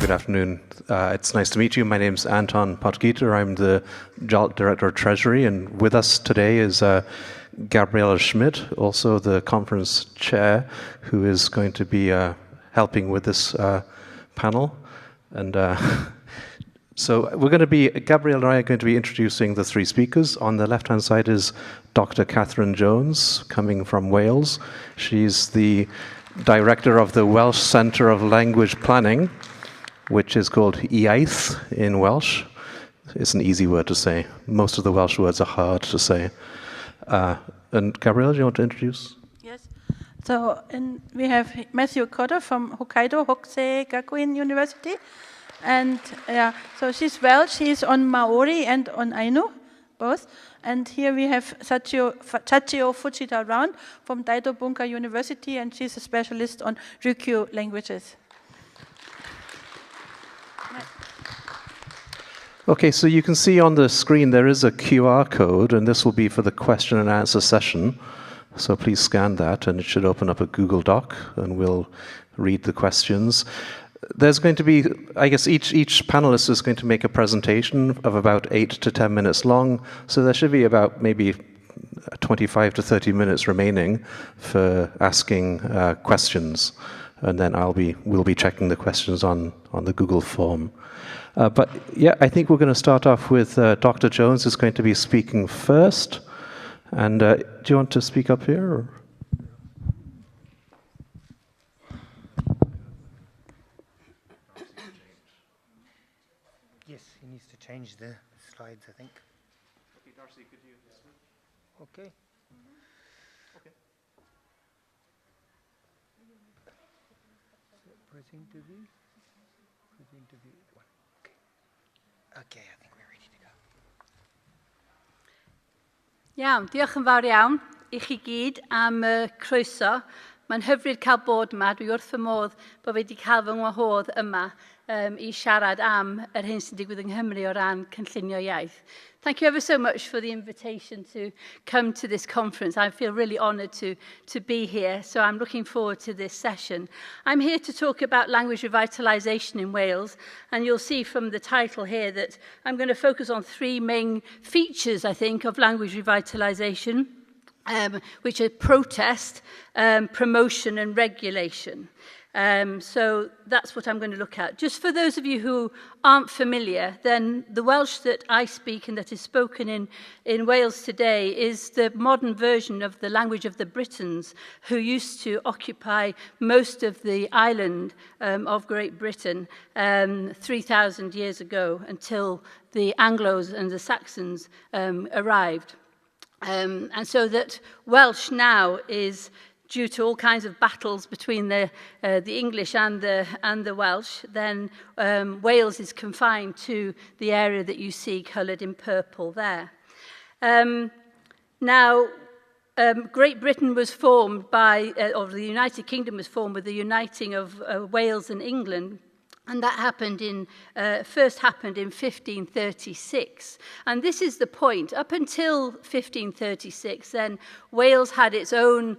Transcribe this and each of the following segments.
good afternoon. It's nice to meet you. My name's Anton Potgieter. I'm the JALT Director of Treasury, and with us today is Gabriela Schmidt, also the conference chair, who is going to be helping with this panel. And so Gabriela and I are going to be introducing the three speakers. On the left-hand side is Dr. Kathryn Jones, coming from Wales. She's the director of the Welsh Centre of Language Planning, which is called IAITH in Welsh. It's an easy word to say. Most of the Welsh words are hard to say. And Gabriela, do you want to introduce? Yes. So we have Matthew Cotter from Hokkaido, Hokusei Gakuen University. And so she's Welsh. She's on Maori and on Ainu, both. And here we have Sachiyo Fujita-Round from Daito Bunka University, and she's a specialist on Ryukyuan languages. Okay, so you can see on the screen there is a QR code, and this will be for the question and answer session. So please scan that, and it should open up a Google Doc, and we'll read the questions. There's going to be, I guess, each panelist is going to make a presentation of about 8 to 10 minutes long, so there should be about maybe 25 to 30 minutes remaining for asking questions, and then we'll be checking the questions on the Google form. But yeah, I think we're going to start off with Dr. Jones, who's going to be speaking first. And do you want to speak up here? Or? Yes, he needs to change the slides, I think. Okay, Darcy, could you? Okay. Okay. Pressing to view. Pressing to view. One. Okay, I think we're ready to go. Iawn, diolch yn fawr iawn i chi gyd am croeso. Mae'n hyfryd cael bod yma. Dwi wrth fy modd bod fi wedi cael fy ngwahodd yma I siarad am yr hyn sy'n digwydd yng Nghymru o ran cynllunio iaith. Thank you ever so much for the invitation to come to this conference. I feel really honoured to be here, so I'm looking forward to this session. I'm here to talk about language revitalisation in Wales, and you'll see from the title here that I'm going to focus on three main features, I think, of language revitalisation, which are protest, promotion and regulation. So that's what I'm going to look at. Just for those of you who aren't familiar, then the Welsh that I speak and that is spoken in Wales today is the modern version of the language of the Britons, who used to occupy most of the island of Great Britain 3,000 years ago, until the Anglos and the Saxons arrived. And so that Welsh now is, due to all kinds of battles between the English and the Welsh, then Wales is confined to the area that you see coloured in purple there. Now, Great Britain was formed or the United Kingdom was formed with the uniting of Wales and England. And that first happened in 1536. And this is the point. Up until 1536, then Wales had its own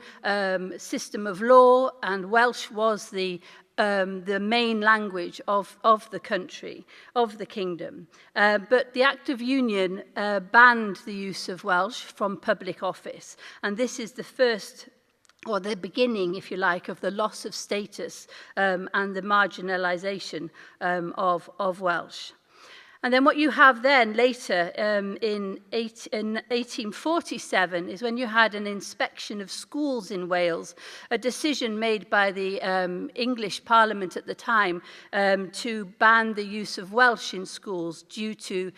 system of law, and Welsh was the main language of the country, of the kingdom. But the Act of Union banned the use of Welsh from public office. And this is the first, or the beginning, if you like, of the loss of status and the marginalisation of Welsh. And then what you have then later in 1847 is when you had an inspection of schools in Wales, a decision made by the English Parliament at the time to ban the use of Welsh in schools due to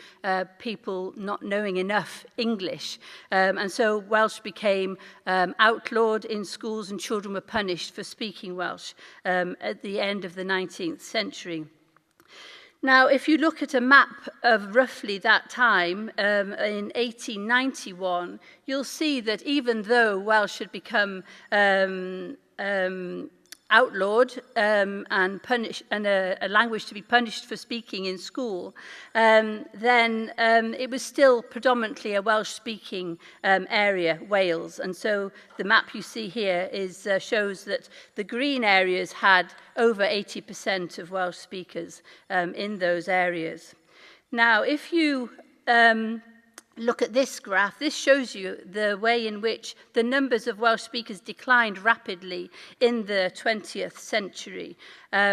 people not knowing enough English. And so Welsh became outlawed in schools, and children were punished for speaking Welsh at the end of the 19th century. Now, if you look at a map of roughly that time, in 1891, you'll see that even though Welsh had become outlawed and punished, and a language to be punished for speaking in school, then it was still predominantly a Welsh-speaking area, Wales. And so the map you see here shows that the green areas had over 80% of Welsh speakers in those areas. Now, if you look at this graph, this shows you the way in which the numbers of Welsh speakers declined rapidly in the 20th century,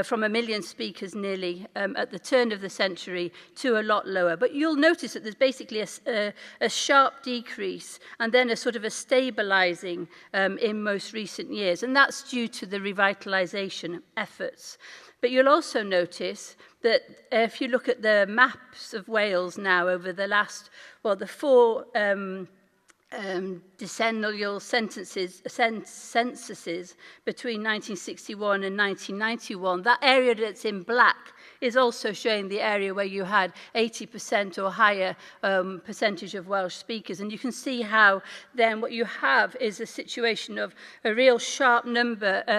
from 1 million speakers nearly at the turn of the century to a lot lower. But you'll notice that there's basically a sharp decrease and then a sort of a stabilizing in most recent years, and that's due to the revitalization efforts. But you'll also notice that if you look at the maps of Wales now over the last, well, the 4 decennial censuses between 1961 and 1991, that area that's in black is also showing the area where you had 80% or higher percentage of Welsh speakers. And you can see how then what you have is a situation of a real sharp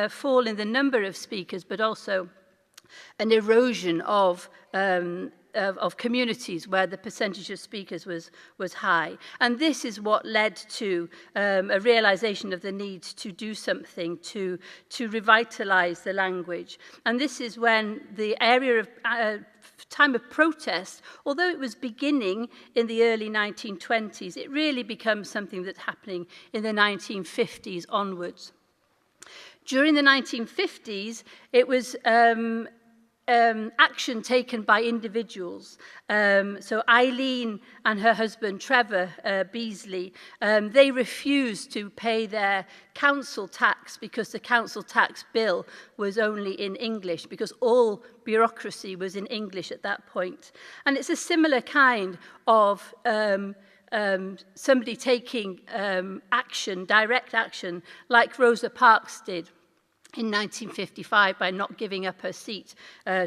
fall in the number of speakers, but also an erosion of communities where the percentage of speakers was high. And this is what led to a realization of the need to do something to revitalize the language. And this is when the area of time of protest, although it was beginning in the early 1920s, it really becomes something that's happening in the 1950s onwards. During the 1950s, it was action taken by individuals. So Eileen and her husband Trevor Beasley, they refused to pay their council tax because the council tax bill was only in English, because all bureaucracy was in English at that point. And it's a similar kind of somebody taking action, direct action, like Rosa Parks did in 1955 by not giving up her seat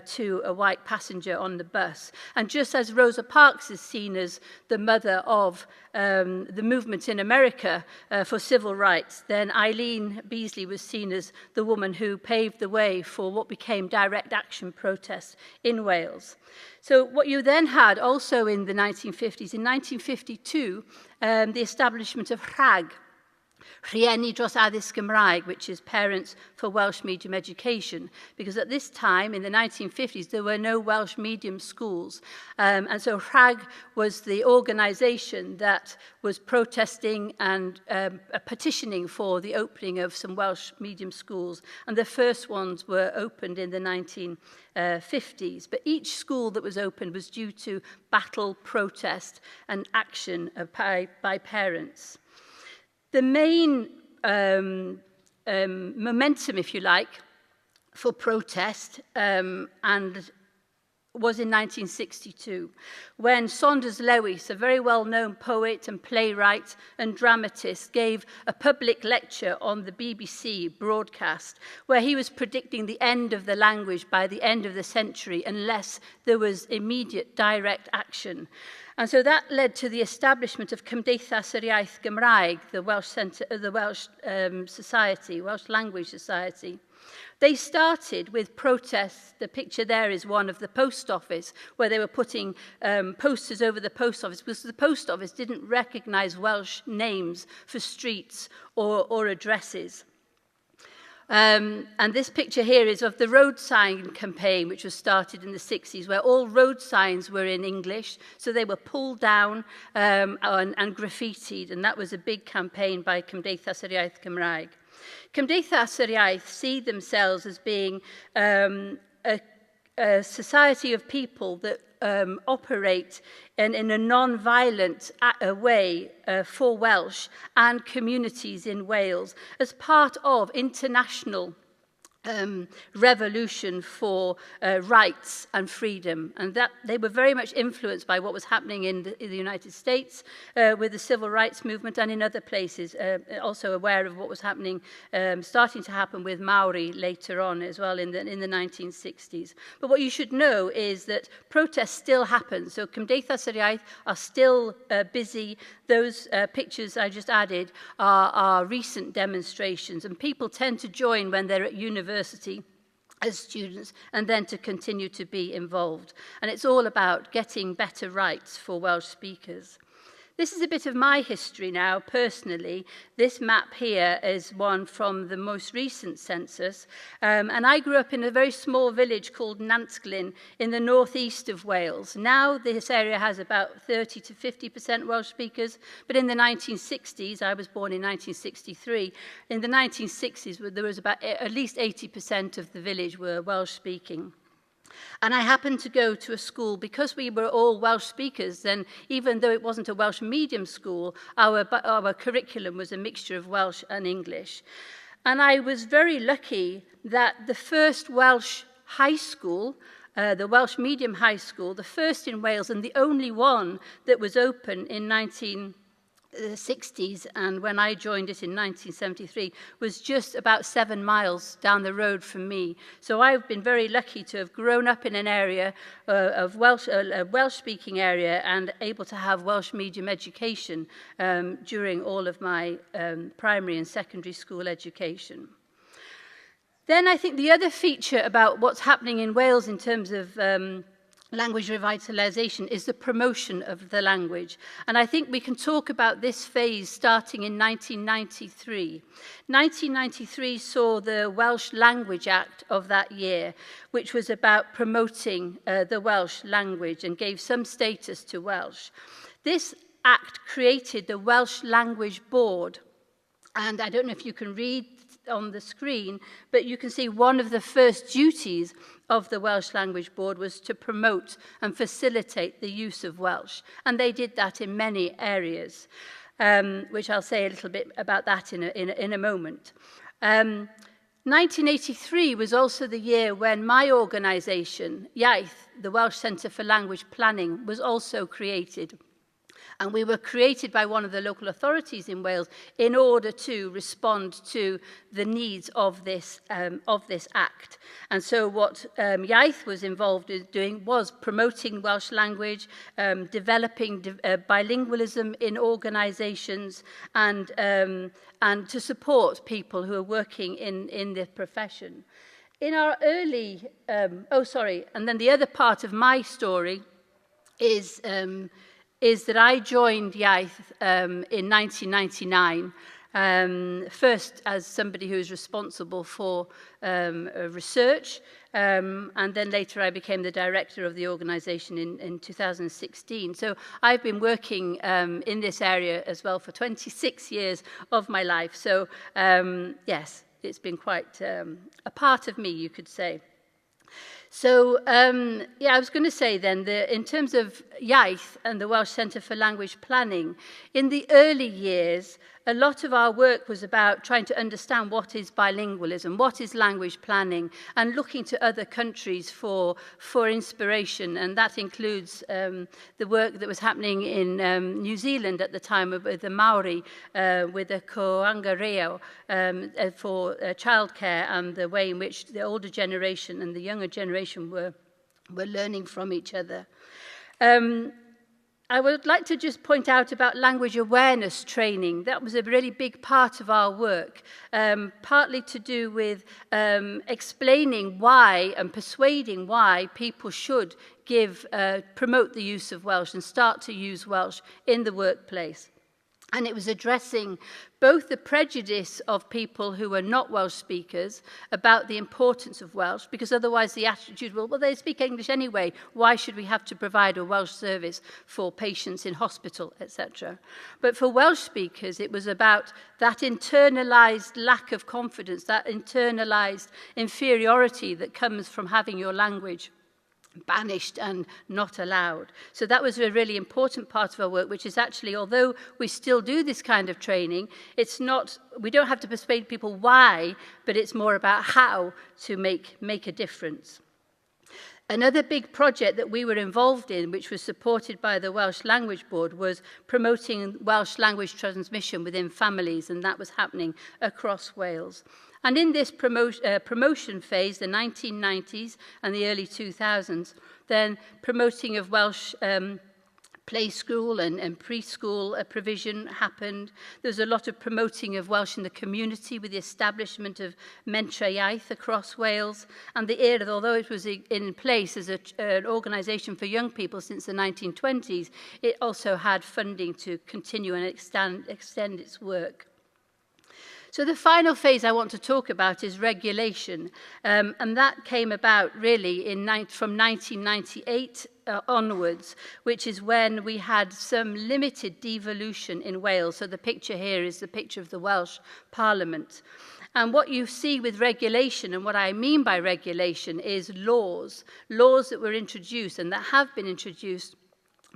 to a white passenger on the bus. And just as Rosa Parks is seen as the mother of the movement in America for civil rights, then Eileen Beasley was seen as the woman who paved the way for what became direct action protests in Wales. So what you then had also in the 1950s, in 1952, the establishment of RHAG, Rhieni dros addysg Gymraeg, which is Parents for Welsh Medium Education, because at this time, in the 1950s, there were no Welsh medium schools. And so RHAG was the organisation that was protesting and petitioning for the opening of some Welsh medium schools. And the first ones were opened in the 1950s. But each school that was opened was due to battle, protest, and action by parents. The main momentum, if you like, for protest was in 1962, when Saunders Lewis, a very well-known poet and playwright and dramatist, gave a public lecture on the BBC broadcast, where he was predicting the end of the language by the end of the century unless there was immediate direct action. And so that led to the establishment of Cymdeithas yr Iaith Gymraeg, the Welsh Society, Welsh Language Society. They started with protests. The picture there is one of the post office, where they were putting posters over the post office, because the post office didn't recognise Welsh names for streets or addresses. And this picture here is of the road sign campaign, which was started in the 60s, where all road signs were in English, so they were pulled down and graffitied, and that was a big campaign by Cymdeithas yr Iaith Gymraeg. Cymdeithas yr Iaith see themselves as being a society of people that operate in a non-violent way for Welsh and communities in Wales as part of international revolution for rights and freedom. And that they were very much influenced by what was happening in the United States with the civil rights movement, and in other places, also aware of what was happening, starting to happen with Māori later on as well in the 1960s. But what you should know is that protests still happen. So Cymdeithas yr Iaith are still busy. those pictures I just added are recent demonstrations, and people tend to join when they're at university as students and then to continue to be involved. And it's all about getting better rights for Welsh speakers. This is a bit of my history now, personally. This map here is one from the most recent census. And I grew up in a very small village called Nantglyn in the northeast of Wales. Now this area has about 30 to 50% Welsh speakers, but in the 1960s, I was born in 1963, in the 1960s there was about at least 80% of the village were Welsh speaking. And I happened to go to a school, because we were all Welsh speakers, then even though it wasn't a Welsh medium school, our curriculum was a mixture of Welsh and English. And I was very lucky that the first Welsh high school, the Welsh medium high school, the first in Wales and the only one that was open in 1960s, and when I joined it in 1973, was just about 7 miles down the road from me. So I've been very lucky to have grown up in an area of a Welsh-speaking area and able to have Welsh medium education during all of my primary and secondary school education. Then I think the other feature about what's happening in Wales in terms of language revitalization is the promotion of the language. And I think we can talk about this phase starting in 1993. 1993 saw the Welsh Language Act of that year, which was about promoting the Welsh language and gave some status to Welsh. This act created the Welsh Language Board. And I don't know if you can read on the screen, but you can see one of the first duties of the Welsh Language Board was to promote and facilitate the use of Welsh. And they did that in many areas, which I'll say a little bit about that in a moment. 1983 was also the year when my organisation, IAITH, the Welsh Centre for Language Planning, was also created. And we were created by one of the local authorities in Wales in order to respond to the needs of this act. And so what IAITH was involved in doing was promoting Welsh language, developing bilingualism in organisations, and to support people who are working in the profession. In our early, and then the other part of my story is that I joined IAITH in 1999, first as somebody who was responsible for research, and then later I became the director of the organisation in 2016. So I've been working in this area as well for 26 years of my life. So yes, it's been quite a part of me, you could say. So, yeah, I was going to say then that in terms of IAITH and the Welsh Centre for Language Planning, in the early years, a lot of our work was about trying to understand what is bilingualism, what is language planning, and looking to other countries for inspiration. And that includes the work that was happening in New Zealand at the time with the Māori, with the Koanga for childcare, and the way in which the older generation and the younger generation were learning from each other. I would like to just point out about language awareness training. That was a really big part of our work, partly to do with explaining why and persuading why people should promote the use of Welsh and start to use Welsh in the workplace. And it was addressing both the prejudice of people who are not Welsh speakers about the importance of Welsh, because otherwise the attitude will, well, they speak English anyway, why should we have to provide a Welsh service for patients in hospital, etc. But for Welsh speakers, it was about that internalised lack of confidence, that internalised inferiority that comes from having your language banished and not allowed. So that was a really important part of our work, which is actually, although we still do this kind of training, it's not, we don't have to persuade people why, but it's more about how to make a difference. Another big project that we were involved in, which was supported by the Welsh Language Board, was promoting Welsh language transmission within families, and that was happening across Wales. And in this promotion phase, the 1990s and the early 2000s, then promoting of Welsh play school and preschool provision happened. There was a lot of promoting of Welsh in the community with the establishment of Mentra IAITH across Wales. And the EAITH, although it was in place as an organisation for young people since the 1920s, it also had funding to continue and extend its work. So the final phase I want to talk about is regulation, and that came about really from 1998 onwards, which is when we had some limited devolution in Wales. So the picture here is the picture of the Welsh Parliament. And what you see with regulation, and what I mean by regulation, is laws that were introduced and that have been introduced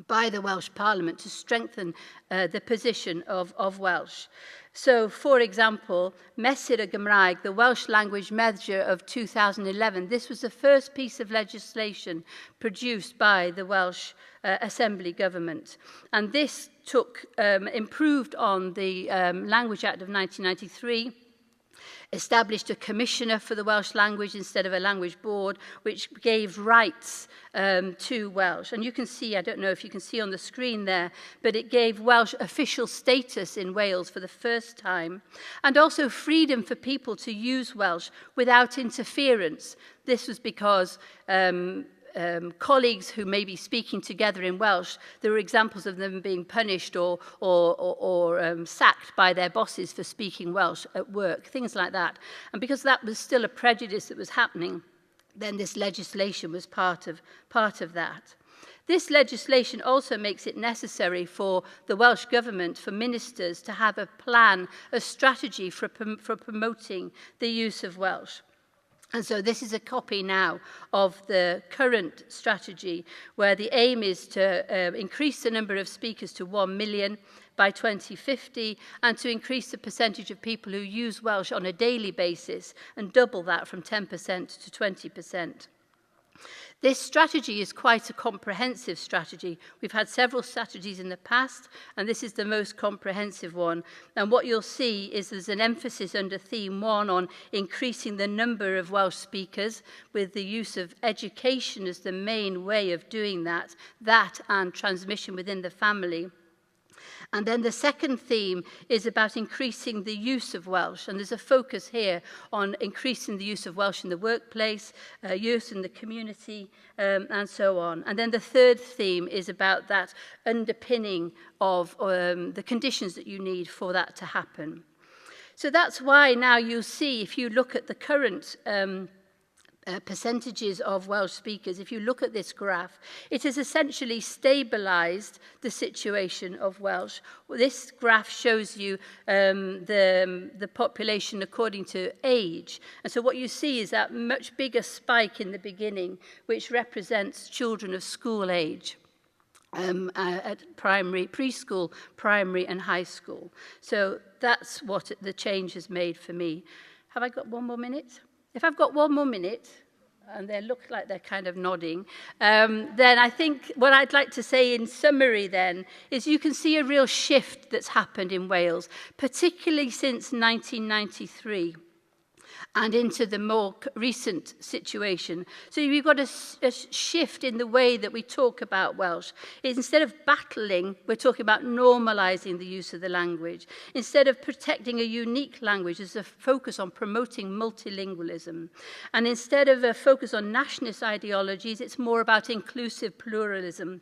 by the Welsh Parliament to strengthen the position of Welsh. So, for example, Mesur y Gymraeg, the Welsh language measure of 2011, this was the first piece of legislation produced by the Welsh Assembly government. And this improved on the Language Act of 1993, established a commissioner for the Welsh language instead of a language board, which gave rights to Welsh. And you can see, I don't know if you can see on the screen there, but it gave Welsh official status in Wales for the first time, and also freedom for people to use Welsh without interference. This was because colleagues who may be speaking together in Welsh, there were examples of them being punished or sacked by their bosses for speaking Welsh at work, things like that. And because that was still a prejudice that was happening, then this legislation was part of that. This legislation also makes it necessary for the Welsh Government, for ministers, to have a plan, a strategy for promoting the use of Welsh. And so this is a copy now of the current strategy, where the aim is to increase the number of speakers to 1 million by 2050, and to increase the percentage of people who use Welsh on a daily basis, and double that from 10% to 20%. This strategy is quite a comprehensive strategy. We've had several strategies in the past, and this is the most comprehensive one. And what you'll see is there's an emphasis under theme 1 on increasing the number of Welsh speakers, with the use of education as the main way of doing that and transmission within the family. And then the second theme is about increasing the use of Welsh. And there's a focus here on increasing the use of Welsh in the workplace, use in the community, and so on. And then the third theme is about that underpinning of the conditions that you need for that to happen. So that's why now you'll see, if you look at the current percentages of Welsh speakers, if you look at this graph, it has essentially stabilised the situation of Welsh. This graph shows you the population according to age. And so what you see is that much bigger spike in the beginning, which represents children of school age. At primary, preschool, primary and high school. So that's what the change has made for me. Have I got 1 more minute? If I've got 1 more minute, and they look like they're kind of nodding, then I think what I'd like to say in summary then is you can see a real shift that's happened in Wales, particularly since 1993. And into the more recent situation. So we've got a shift in the way that we talk about Welsh. Instead of battling, we're talking about normalising the use of the language. Instead of protecting a unique language, there's a focus on promoting multilingualism. And instead of a focus on nationalist ideologies, it's more about inclusive pluralism.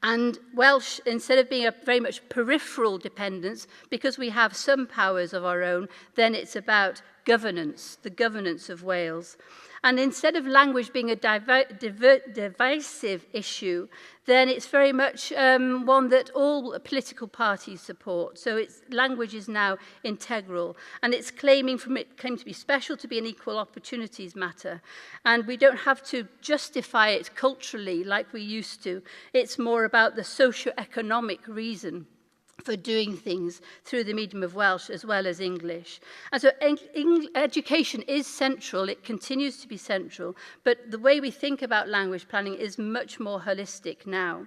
And Welsh, instead of being a very much peripheral dependence, because we have some powers of our own, then it's about governance, the governance of Wales. And instead of language being a divisive issue, then it's very much one that all political parties support. So language is now integral, and it's claiming to be special, to be an equal opportunities matter. And we don't have to justify it culturally like we used to. It's more about the socio-economic reason for doing things through the medium of Welsh as well as English. And so education is central, it continues to be central, but the way we think about language planning is much more holistic now.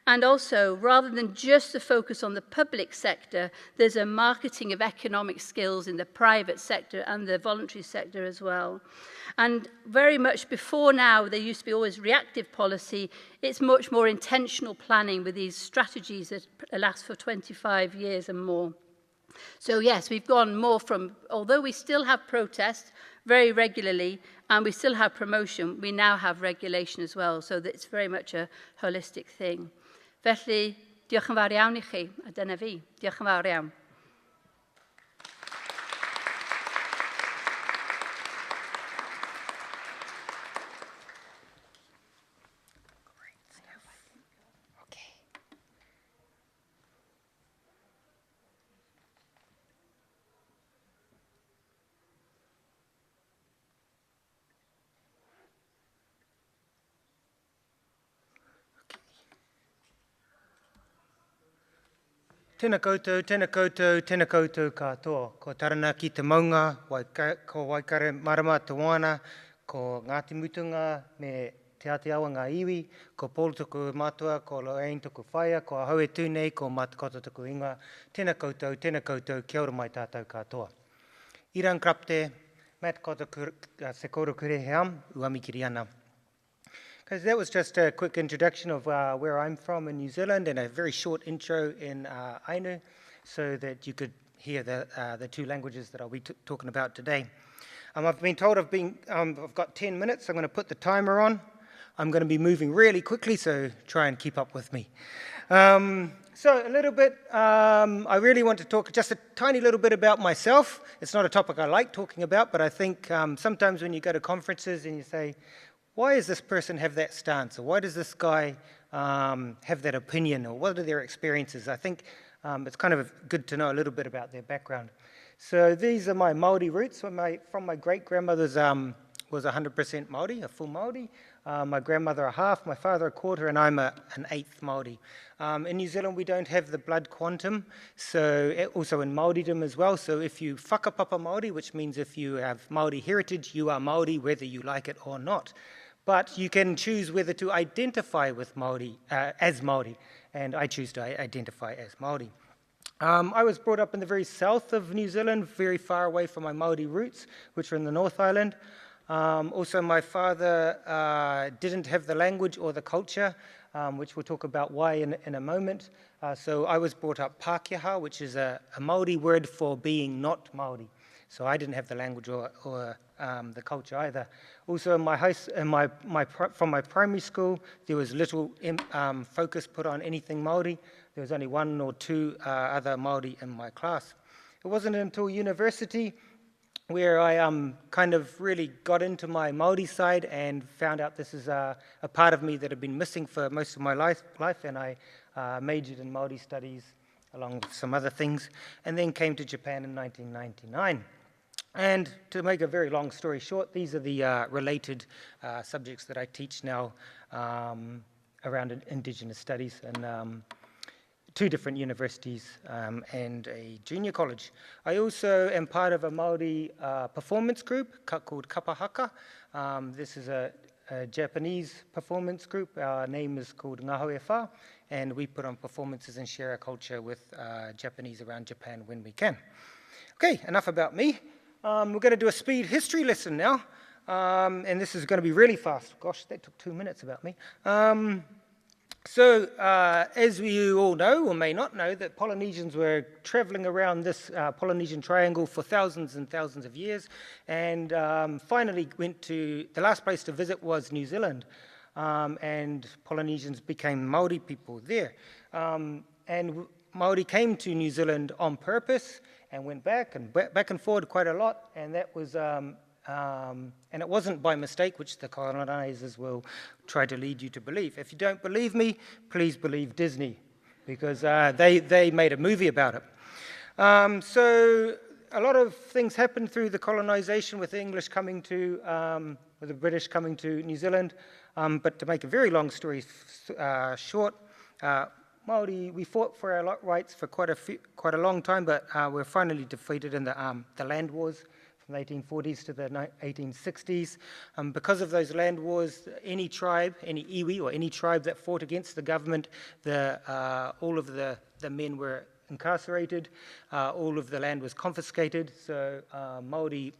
And also, rather than just the focus on the public sector, there's a marketing of economic skills in the private sector and the voluntary sector as well. And very much before now, there used to be always reactive policy. it's much more intentional planning with these strategies that last for 25 years and more. So yes, we've gone more from, although we still have protest very regularly and we still have promotion, we now have regulation as well, so that it's very much a holistic thing. Felly, diolch yn fawr iawn I chi, a dyna fi. Diolch yn fawr iawn. Tēnā koutou, tēnā koutou, tēnā koutou katoa. Ko tarana ki te maunga, ko waikare marama te wana, ko Ngāti Mutunga me te Aotearoa ngā iwi, ko Paul tuku matua, ko Lorraine tuku whaia, ko Ahoe tūnei, ko Matakota tuku ingoa. Tēnā koutou, kia ora mai tātou katoa. Iran krapte, mat kota se koro kurehe am, uamikiri ana. Because that was just a quick introduction of where I'm from in New Zealand and a very short intro in Ainu so that you could hear the two languages that I'll be talking about today. I've been told I've got 10 minutes. I'm going to put the timer on. I'm going to be moving really quickly, so try and keep up with me. So a little bit, I really want to talk just a tiny little bit about myself. It's not a topic I like talking about, but I think sometimes when you go to conferences and you say, why does this person have that stance? Or why does this guy have that opinion? Or what are their experiences? I think it's kind of good to know a little bit about their background. So these are my Māori roots. From my great-grandmother's was 100% Māori, a full Māori. My grandmother a half, my father a quarter, and I'm an eighth Māori. In New Zealand, we don't have the blood quantum, so also in Māoridom as well. So if you whakapapa Māori, which means if you have Māori heritage, you are Māori, whether you like it or not. But you can choose whether to identify with Māori, as Māori, and I choose to identify as Māori. I was brought up in the very south of New Zealand, very far away from my Māori roots, which are in the North Island. Also, my father didn't have the language or the culture, which we'll talk about why in a moment. So I was brought up Pākehā, which is a Māori word for being not Māori. So I didn't have the language or the culture either. Also, in from my primary school, there was little focus put on anything Māori. There was only one or two other Māori in my class. It wasn't until university where I kind of really got into my Māori side and found out this is a part of me that had been missing for most of my life, and I majored in Māori studies along with some other things, and then came to Japan in 1999. And to make a very long story short, these are the related subjects that I teach now around Indigenous studies in 2 different universities and a junior college. I also am part of a Māori performance group called Kapahaka. This is a Japanese performance group. Our name is called Ngahoe Whā, and we put on performances and share our culture with Japanese around Japan when we can. Okay, enough about me. We're going to do a speed history lesson now, and this is going to be really fast. Gosh, that took 2 minutes about me. So, as you all know, or may not know, that Polynesians were traveling around this Polynesian triangle for thousands and thousands of years, and finally went to, the last place to visit was New Zealand, and Polynesians became Māori people there. And Māori came to New Zealand on purpose and went back and forward quite a lot, and that was and it wasn't by mistake, which the colonizers will try to lead you to believe. If you don't believe me, please believe Disney, because they made a movie about it. So a lot of things happened through the colonization, with the English coming to, with the British coming to New Zealand. But to make a very long story short, Māori, we fought for our rights for quite a long time, but we're finally defeated in the land wars from the 1840s to the 1860s. Because of those land wars, any tribe, any iwi or any tribe that fought against the government, all of the men were incarcerated, all of the land was confiscated, so Māori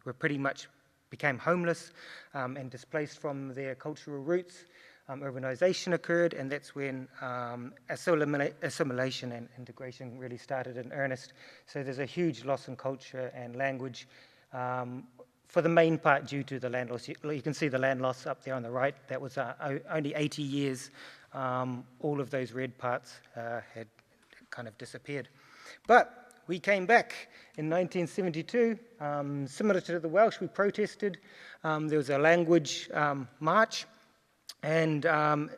were pretty much became homeless and displaced from their cultural roots. urbanization occurred, and that's when assimilation and integration really started in earnest. So there's a huge loss in culture and language, for the main part due to the land loss. You can see the land loss up there on the right. That was only 80 years. All of those red parts had kind of disappeared. But we came back in 1972, similar to the Welsh. We protested. There was a language march, and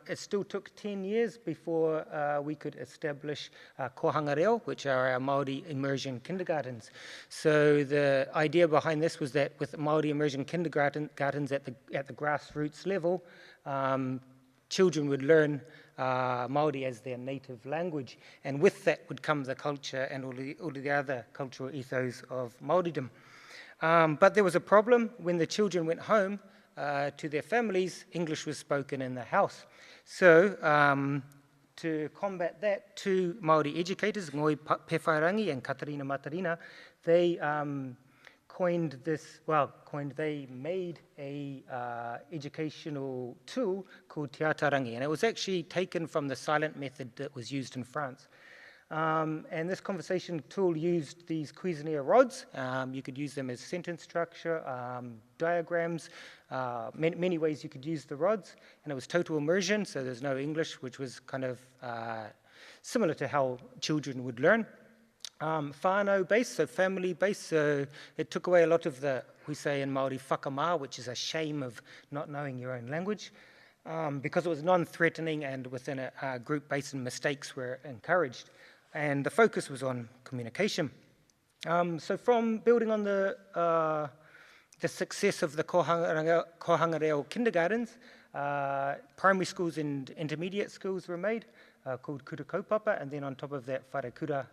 it still took 10 years before we could establish kohanga reo, which are our Māori immersion kindergartens. So the idea behind this was that with Māori immersion kindergartens at the grassroots level, children would learn Māori as their native language, and with that would come the culture and all the other cultural ethos of Māoridom. But there was a problem. When the children went home to their families, English was spoken in the house. So to combat that, two Māori educators, Ngoi Pewhairangi and Kathryn Matarina, they they made a educational tool called Te Atarangi, and it was actually taken from the silent method that was used in France. And this conversation tool used these Cuisenaire rods. You could use them as sentence structure, diagrams, many ways you could use the rods, and it was total immersion, so there's no English, which was kind of similar to how children would learn. Whānau-based, so family-based, so it took away a lot of the, we say in Māori, whakamā, which is a shame of not knowing your own language, because it was non-threatening and within a group based, and mistakes were encouraged. And the focus was on communication. So from building on the success of the kohanga reo kindergartens, primary schools and intermediate schools were made, called kura kaupapa, and then on top of that, wharekura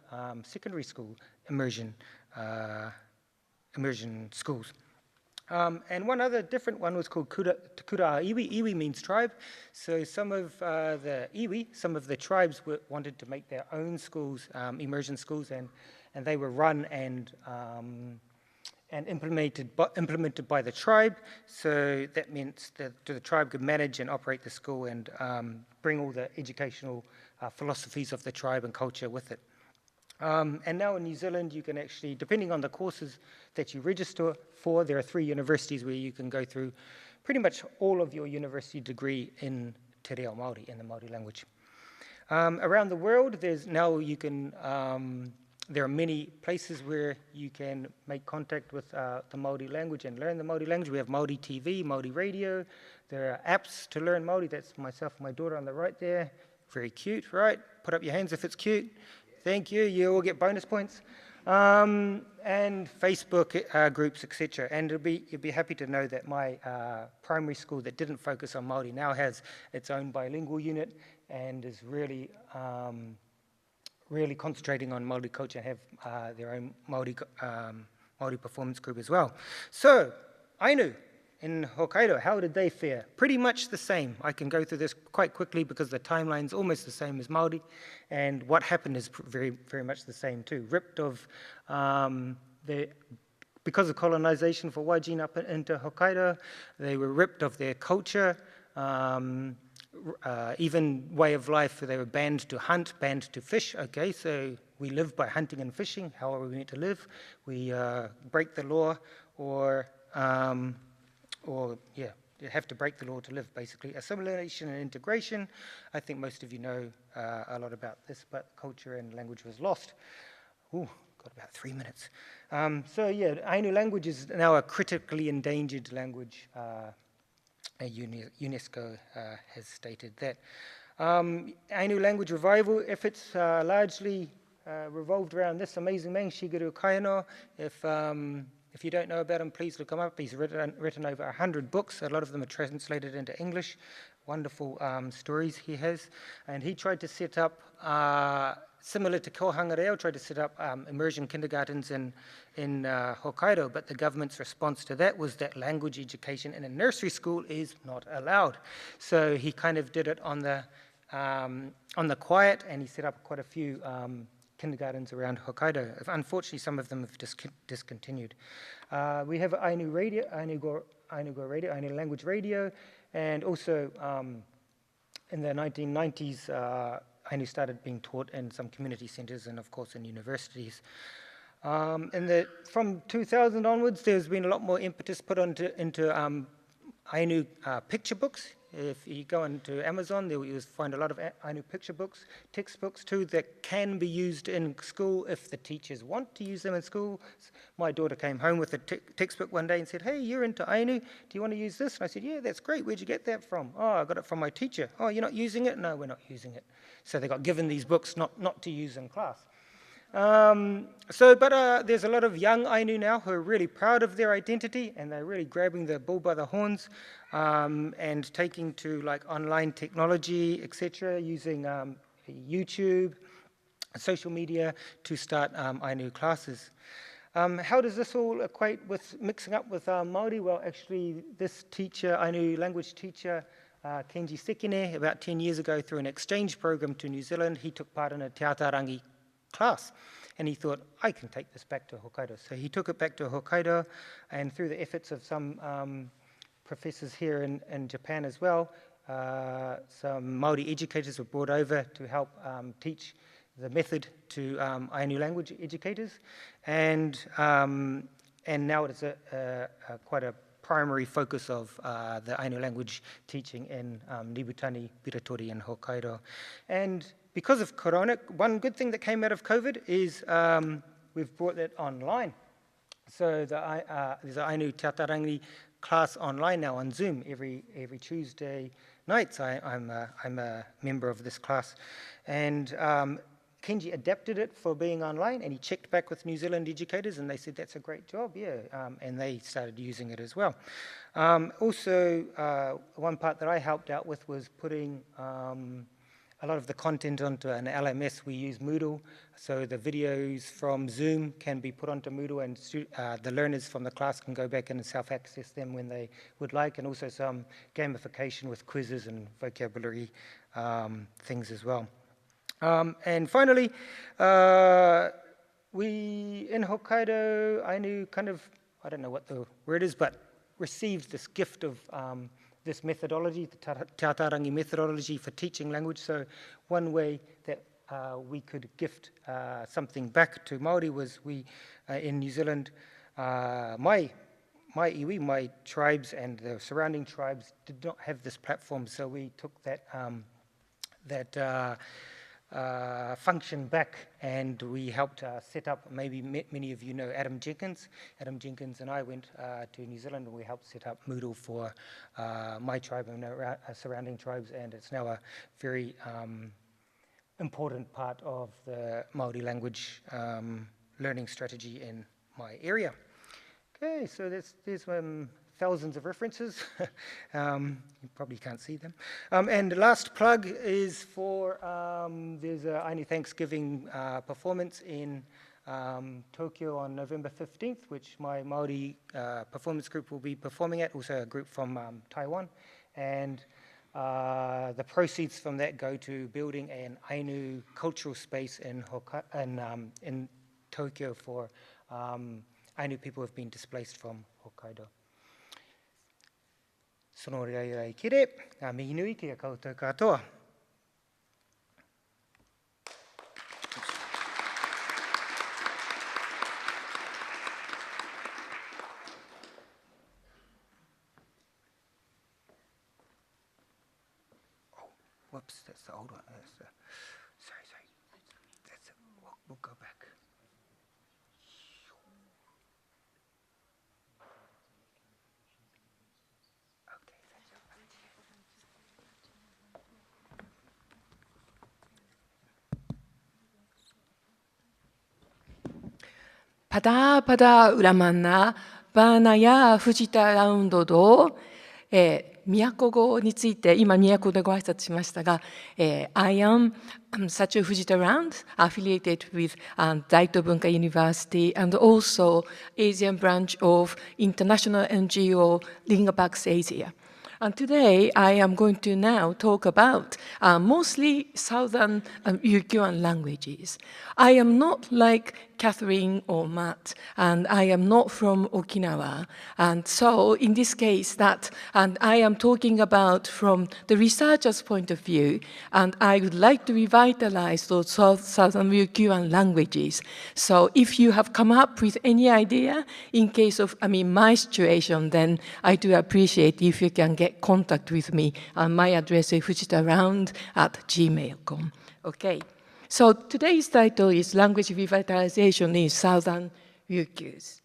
secondary school immersion schools. And one other different one was called kura iwi. Iwi means tribe. So some of the iwi, some of the tribes wanted to make their own schools, immersion schools, and they were run and implemented by the tribe. So that meant that the tribe could manage and operate the school and bring all the educational philosophies of the tribe and culture with it. And now in New Zealand, you can actually, depending on the courses that you register for, there are 3 universities where you can go through pretty much all of your university degree in Te Reo Māori, in the Māori language. Around the world, there are many places where you can make contact with the Māori language and learn the Māori language. We have Māori TV, Māori radio. There are apps to learn Māori. That's myself and my daughter on the right there. Very cute, right? Put up your hands if it's cute. Thank you. You all get bonus points. And Facebook groups, etc. And you'll be happy to know that my primary school that didn't focus on Māori now has its own bilingual unit and is really concentrating on Māori culture and have their own Māori performance group as well. So, Ainu in Hokkaido, how did they fare? Pretty much the same. I can go through this quite quickly because the timeline's almost the same as Māori, and what happened is very, very much the same too. Ripped of because of colonization for Wajin up into Hokkaido, they were ripped of their culture, even way of life. They were banned to hunt, banned to fish. Okay, so we live by hunting and fishing. How are we meant to live? We break the law, you have to break the law to live, basically. Assimilation and integration. I think most of you know a lot about this, but culture and language was lost. Ooh, got about 3 minutes. Ainu language is now a critically endangered language. UNESCO has stated that. Ainu language revival efforts largely revolved around this amazing man, Shigeru Kayano. If you don't know about him, please look him up. He's written over 100 books. A lot of them are translated into English. Wonderful stories he has. And he tried to set up, similar to kohanga reo, tried to set up immersion kindergartens in Hokkaido, but the government's response to that was that language education in a nursery school is not allowed. So he kind of did it on the quiet, and he set up quite a few kindergartens around Hokkaido. Unfortunately, some of them have discontinued. We have Ainu radio, Ainu language radio, and also in the 1990s, Ainu started being taught in some community centres and, of course, in universities. From 2000 onwards, there's been a lot more impetus put into Ainu picture books. If you go into Amazon, you'll find a lot of Ainu picture books, textbooks too, that can be used in school if the teachers want to use them in school. My daughter came home with a textbook one day and said, "Hey, you're into Ainu, do you want to use this?" And I said, "Yeah, that's great, where'd you get that from?" "Oh, I got it from my teacher." "Oh, you're not using it?" "No, we're not using it." So they got given these books not to use in class. There's a lot of young Ainu now who are really proud of their identity, and they're really grabbing the bull by the horns and taking to like online technology, etc., using YouTube, social media to start Ainu classes. How does this all equate with mixing up with Māori? Well, actually, this teacher, Ainu language teacher, Kenji Sekine, about 10 years ago through an exchange program to New Zealand, he took part in a Te Atarangi class, and he thought, I can take this back to Hokkaido. So he took it back to Hokkaido, and through the efforts of some professors here in Japan as well, some Māori educators were brought over to help teach the method to Ainu language educators, and now it's quite a primary focus of the Ainu language teaching in Nibutani, Biratori, and Hokkaido. And because of Corona, one good thing that came out of COVID is we've brought that online. So there's an Ainu Te Atarangi class online now on Zoom every Tuesday nights. I'm a member of this class. And Kenji adapted it for being online, and he checked back with New Zealand educators, and they said, that's a great job, yeah, and they started using it as well. Also, one part that I helped out with was putting a lot of the content onto an LMS. We use Moodle, so the videos from Zoom can be put onto Moodle, and the learners from the class can go back and self-access them when they would like, and also some gamification with quizzes and vocabulary things as well. And finally, we in Hokkaido, Ainu kind of, I don't know what the word is, but received this gift of this methodology, the Te Atarangi methodology for teaching language. So one way that we could gift something back to Māori was we, in New Zealand, my iwi, my tribes and the surrounding tribes did not have this platform, so we took that function back, and we helped set up, maybe many of you know Adam Jenkins. Adam Jenkins and I went to New Zealand, and we helped set up Moodle for my tribe and surrounding tribes, and it's now a very important part of the Māori language learning strategy in my area. Okay, so there's thousands of references. You probably can't see them. And the last plug is for, there's a Ainu Thanksgiving performance in Tokyo on November 15th, which my Māori performance group will be performing at, also a group from Taiwan. And the proceeds from that go to building an Ainu cultural space in Tokyo for Ainu people who have been displaced from Hokkaido. Sono rei kire, ngā mihi nui ki a koutou katoa. Oh, whoops, that's the old one. Sorry. That's it. We'll go back. Pada uramana bana ya Fujita-Round と都語について今都でご挨拶しましたが、I am Sachiyo Fujita-Round, affiliated with Daito Bunka University and also Asian branch of international NGO Lingapax Asia. And today I am going to now talk about mostly Southern Ryukyuan languages. I am not like Kathryn or Matt, and I am not from Okinawa. And so in this case and I am talking about from the researcher's point of view, and I would like to revitalize those Southern Ryukyuan languages. So if you have come up with any idea in case of, my situation, then I do appreciate if you can get contact with me. My address is Fujita-Round@gmail.com. Okay. So today's title is Language Revitalization in Southern Ryukyus.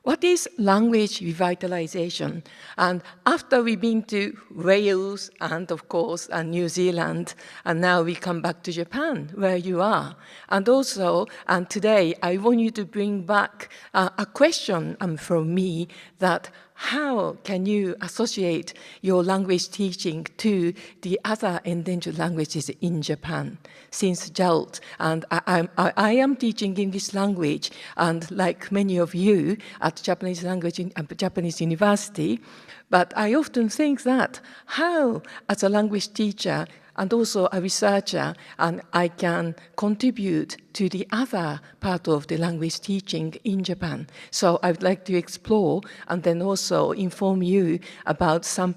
What is language revitalization? And after we've been to Wales and, of course, New Zealand, and now we come back to Japan, where you are. And also, today, I want you to bring back a question from me that how can you associate your language teaching to the other endangered languages in Japan? Since JALT, and I am teaching English language, and like many of you at Japanese language Japanese university, but I often think that how, as a language teacher and also a researcher, and I can contribute to the other part of the language teaching in Japan. So I would like to explore and then also inform you about some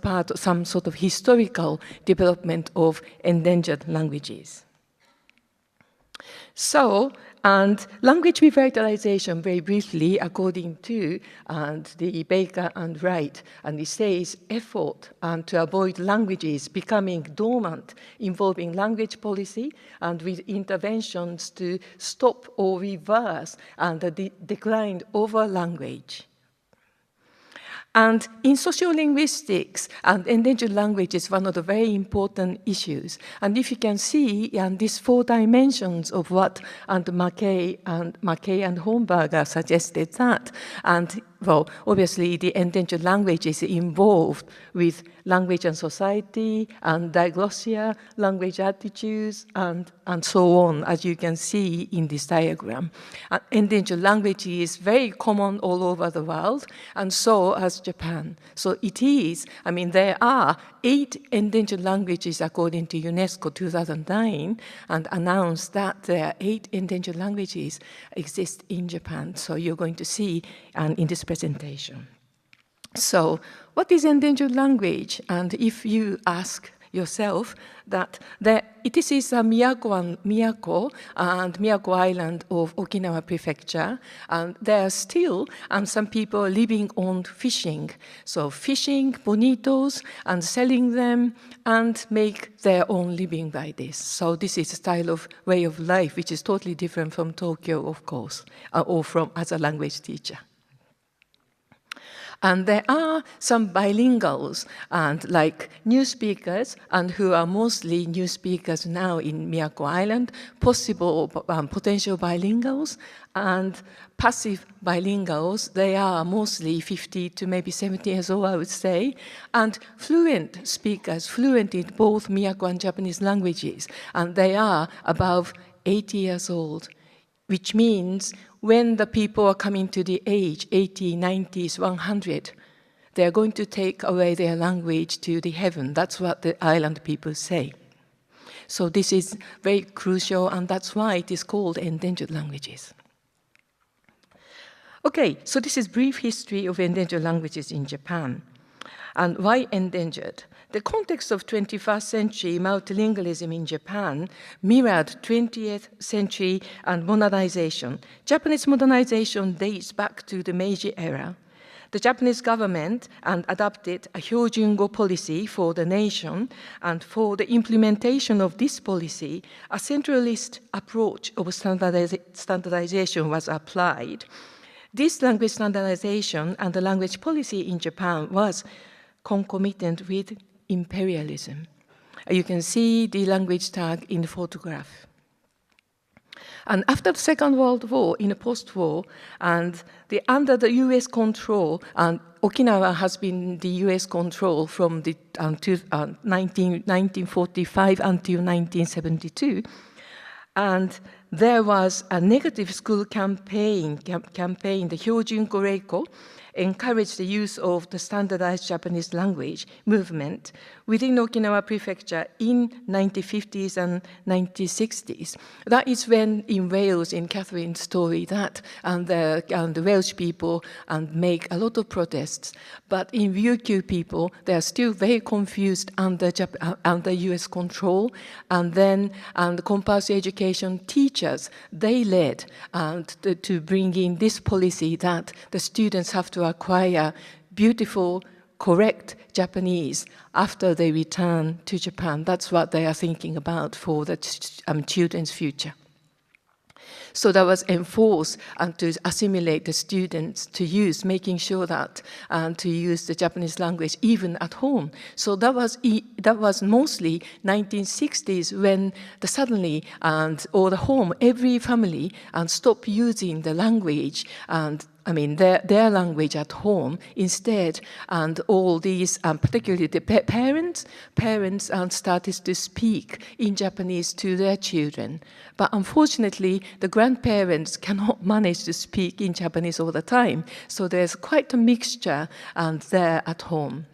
sort of historical development of endangered languages. So, and language revitalization, very briefly, according to the Baker and Wright, and it says effort to avoid languages becoming dormant, involving language policy and with interventions to stop or reverse the decline of a language. And in sociolinguistics, endangered language is one of the very important issues. And if you can see these 4 dimensions of what McKay and Hornberger suggested that, and well, obviously the endangered language is involved with language and society, and diglossia, language attitudes, and so on, as you can see in this diagram. Endangered language is very common all over the world, and so as Japan. So it is, there are 8 endangered languages according to UNESCO 2009, and announced that there are 8 endangered languages exist in Japan. So you're going to see in this presentation. So what is endangered language? And if you ask yourself that this is Miyako and Miyako Island of Okinawa Prefecture, and there are still some people living on fishing. So fishing bonitos and selling them and make their own living by this. So this is a style of way of life which is totally different from Tokyo, of course, or from as a language teacher. And there are some bilinguals, and like new speakers, and who are mostly new speakers now in Miyako Island, possible potential bilinguals, and passive bilinguals. They are mostly 50 to maybe 70 years old, I would say, and fluent speakers, fluent in both Miyako and Japanese languages, and they are above 80 years old, which means when the people are coming to the age 80, 90s, 100, they are going to take away their language to the heaven. That's what the island people say. So this is very crucial, and that's why it is called endangered languages. Okay, so this is brief history of endangered languages in Japan. And why endangered? The context of 21st century multilingualism in Japan mirrored 20th century and modernization. Japanese modernization dates back to the Meiji era. The Japanese government adopted a Hyojungo policy for the nation, and for the implementation of this policy, a centralist approach of standardization was applied. This language standardization and the language policy in Japan was concomitant with imperialism. You can see the language tag in the photograph. And after the Second World War, in the post-war, and under the U.S. control, and Okinawa has been the U.S. control from 1945 until 1972, and there was a negative school campaign, the Hyojun Koreiko, encouraged the use of the standardized Japanese language movement within Okinawa Prefecture in 1950s and 1960s. That is when in Wales, in Kathryn's story, that the Welsh people make a lot of protests. But in Ryukyu people, they are still very confused under US control. And then the compulsory education teachers, they led to bring in this policy that the students have to acquire beautiful, correct Japanese after they return to Japan. That's what they are thinking about for the children's future. So that was enforced to assimilate the students to use, making sure that to use the Japanese language even at home. So that was mostly 1960s when suddenly or the home, every family stopped using the language their language at home instead, and all these, particularly the parents started to speak in Japanese to their children. But unfortunately, the grandparents cannot manage to speak in Japanese all the time, so there's quite a mixture there at home.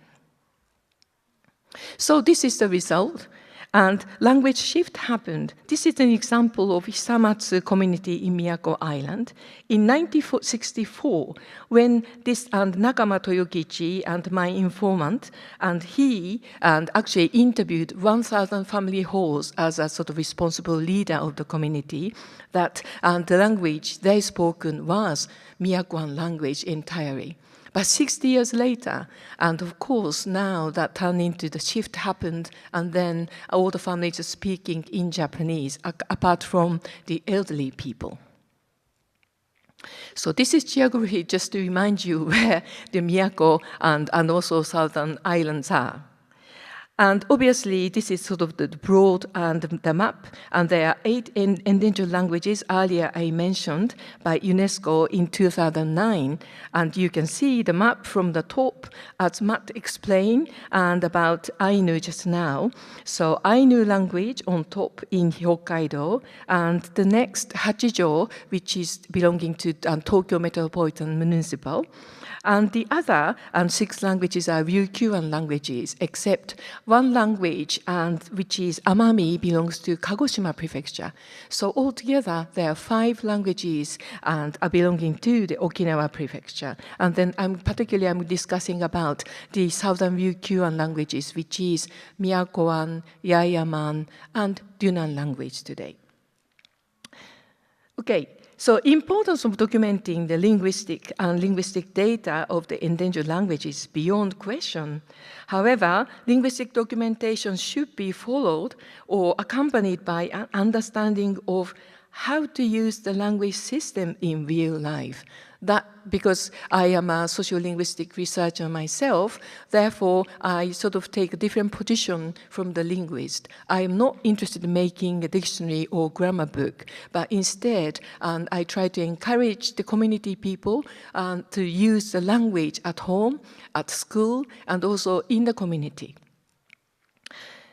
So this is the result. And language shift happened. This is an example of Hisamatsu community in Miyako Island. In 1964, when this Nakama Toyokichi and my informant, and he actually interviewed 1,000 family halls as a sort of responsible leader of the community, that the language they spoken was Miyakoan language entirely. But 60 years later, and of course now that turned into the shift happened, and then all the families are speaking in Japanese, apart from the elderly people. So this is geography just to remind you where the Miyako and also Southern Islands are. And obviously, this is sort of the broad and the map, and there are 8 endangered languages earlier I mentioned by UNESCO in 2009. And you can see the map from the top, as Matt explained, and about Ainu just now. So Ainu language on top in Hokkaido, and the next Hachijo, which is belonging to Tokyo Metropolitan Municipal. And the other 6 languages are Ryukyuan languages, except one language, which is Amami, belongs to Kagoshima Prefecture. So altogether, there are 5 languages and are belonging to the Okinawa Prefecture. And then I'm discussing about the Southern Ryukyuan languages, which is Miyakoan, Yayaman, and Dunan language today. Okay. So importance of documenting the linguistic data of the endangered languages is beyond question. However, linguistic documentation should be followed or accompanied by an understanding of how to use the language system in real life. That, because I am a sociolinguistic researcher myself, therefore I sort of take a different position from the linguist. I am not interested in making a dictionary or grammar book, but instead I try to encourage the community people to use the language at home, at school, and also in the community.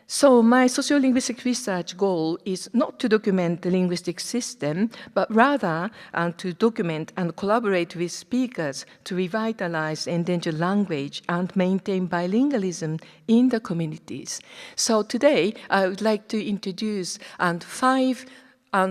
So my sociolinguistic research goal is not to document the linguistic system, but rather to document and collaborate with speakers to revitalize endangered language and maintain bilingualism in the communities. So today, I would like to introduce 5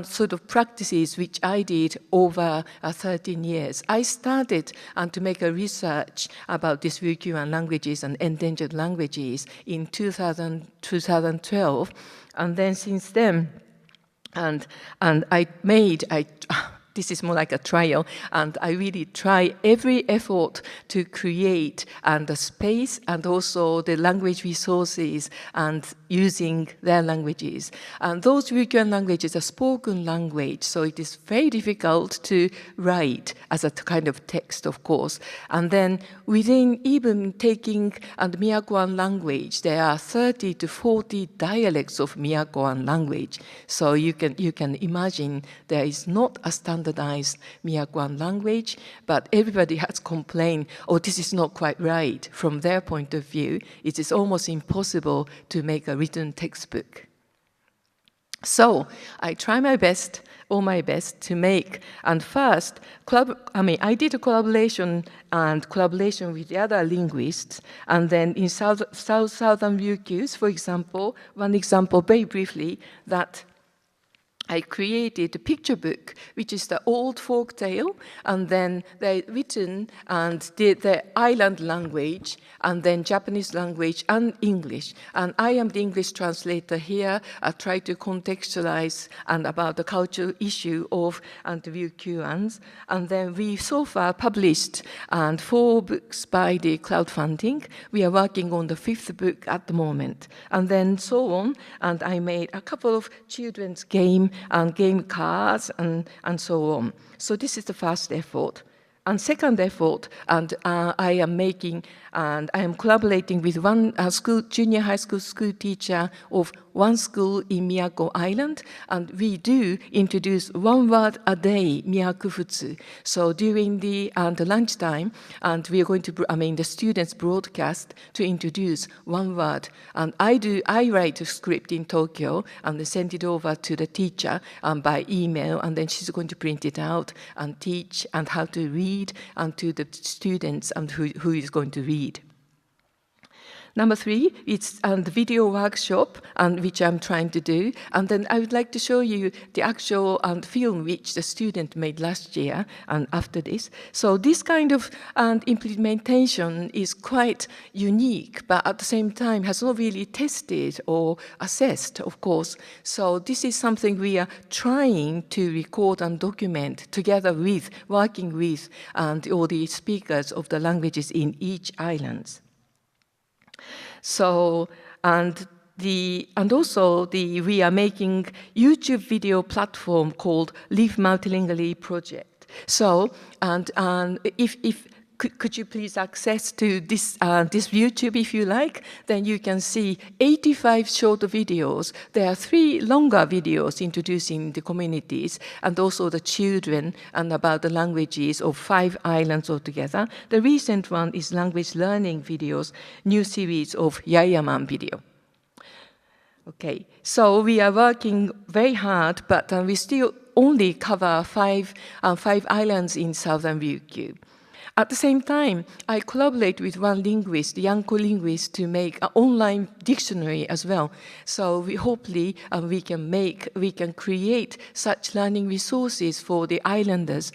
sort of practices which I did over 13 years. I started to make a research about these Ryukyuan languages and endangered languages in 2012, and then since then, this is more like a trial, and I really try every effort to create the space and also the language resources and using their languages. And those Ryukyuan languages are spoken language, so it is very difficult to write as a kind of text, of course. And then within even taking Miyakoan language, there are 30 to 40 dialects of Miyakoan language. So you can imagine there is not a standardized Miyakoan language, but everybody has complained, oh, this is not quite right. From their point of view, it is almost impossible to make a written textbook. So I try my best all my best to make. And first, I did a collaboration with the other linguists. And then in Southern Ryukyus, for example, one example very briefly, that I created a picture book, which is the old folk tale, and then they written and did the island language, and then Japanese language and English. And I am the English translator here. I try to contextualize and about the cultural issue of the Ryukyuans. And then we so far published 4 books by the crowdfunding. We are working on the 5th book at the moment. And then so on. And I made a couple of children's games and game cards and so on. So this is the first effort. And second effort, and I am making, and I am collaborating with one junior high school teacher of one school in Miyako Island, and we do introduce 1 word a day, Miyakufutsu. So during the lunchtime, and we are going to, the students broadcast to introduce 1 word. And I write a script in Tokyo and send it over to the teacher by email, and then she's going to print it out and teach and how to read and to the students and who is going to read. Number 3, it's the video workshop, which I'm trying to do. And then I would like to show you the actual film which the student made last year and after this. So this kind of implementation is quite unique, but at the same time has not really tested or assessed, of course. So this is something we are trying to record and document together with, working with all the speakers of the languages in each island. So, we are making YouTube video platform called Live Multilingually Project. So, could you please access to this YouTube if you like? Then you can see 85 short videos. There are 3 longer videos introducing the communities and also the children and about the languages of 5 islands altogether. The recent one is language learning videos, new series of Yayaman video. Okay, so we are working very hard, but we still only cover 5 islands in Southern Ryukyu. At the same time, I collaborate with one linguist, Yanko linguist, to make an online dictionary as well. So we hopefully we can create such learning resources for the islanders.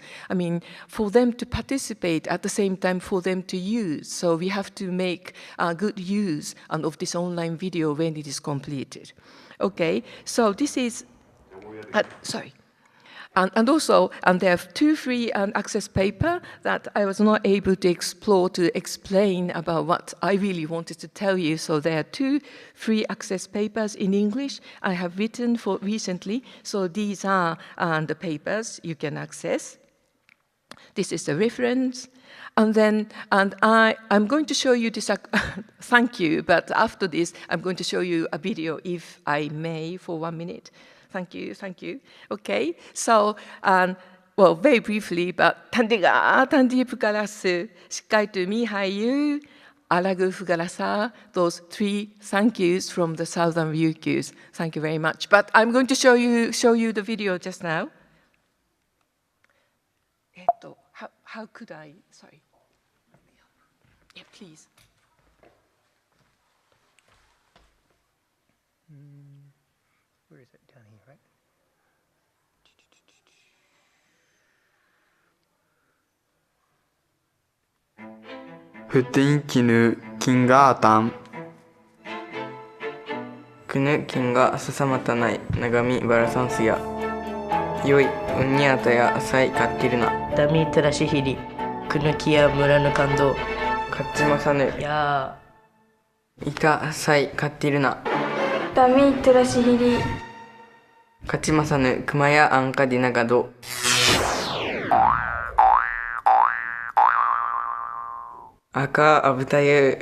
For them to participate at the same time for them to use. So we have to make good use of this online video when it is completed. Okay, so this is, sorry. And also, there are 2 free access papers that I was not able to explore to explain about what I really wanted to tell you. So there are 2 free access papers in English I have written for recently. So these are the papers you can access. This is the reference. And I'm going to show you this, thank you, but after this, I'm going to show you a video, if I may, for 1 minute. Thank you. Okay, so, very briefly, but Tandi Pukarasu, Shikaitu Mihayu, Alagu Fugarasa, those 3 thank yous from the Southern Ryukyus. Thank you very much. But I'm going to show you the video just now. How could I? Sorry. Yeah, please. Where is it? Down here, right? Putin kinu kinga atan. Kunu kinga sasamatanai nagami barasansiya. Yoi unyata ya sai kattiruna. Dami terashihiri. Kunu kia muranu kando. Katsimasanu. Ya. Ika sai kattiruna. Dami terashihiri. Kachimasanu kumaya anka dinagado. Aka abutayu.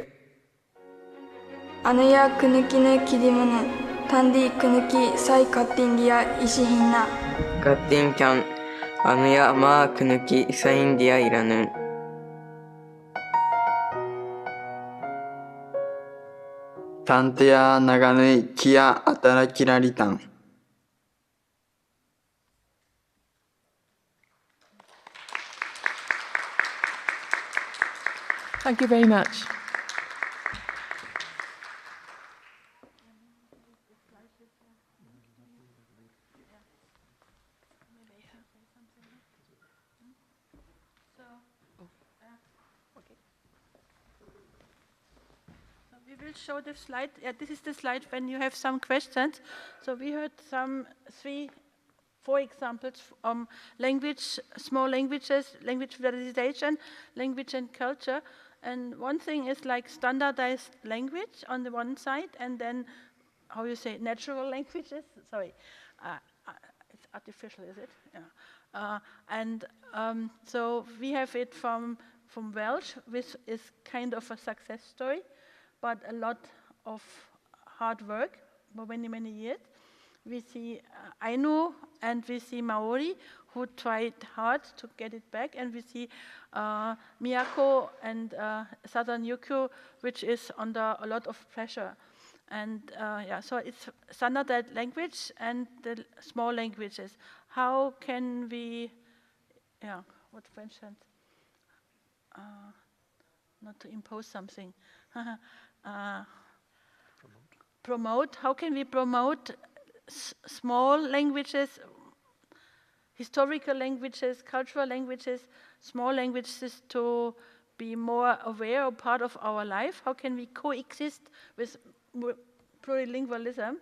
Anuya kunukinu kirimunu. Tandi kunuki sai kattindia ishihinna. Kattin kyan. Anuya ma kunuki saindia iranu. Tanteya naganui kia atarakiraritan. Thank you very much. We will show the slide. Yeah, this is the slide when you have some questions. So we heard four examples language, small languages, language revitalization, language and culture. And one thing is like standardized language on the one side, and then, how you say, natural languages? Sorry, it's artificial, is it? Yeah. So we have it from Welsh, which is kind of a success story, but a lot of hard work for many, many years. We see Ainu and we see Maori who tried hard to get it back, and we see Miyako and Southern Ryukyu, which is under a lot of pressure. And so it's standardized language and the small languages. How can we, what French said? Not to impose something. Promote. How can we promote small languages, historical languages, cultural languages, small languages to be more aware or part of our life? How can we coexist with plurilingualism,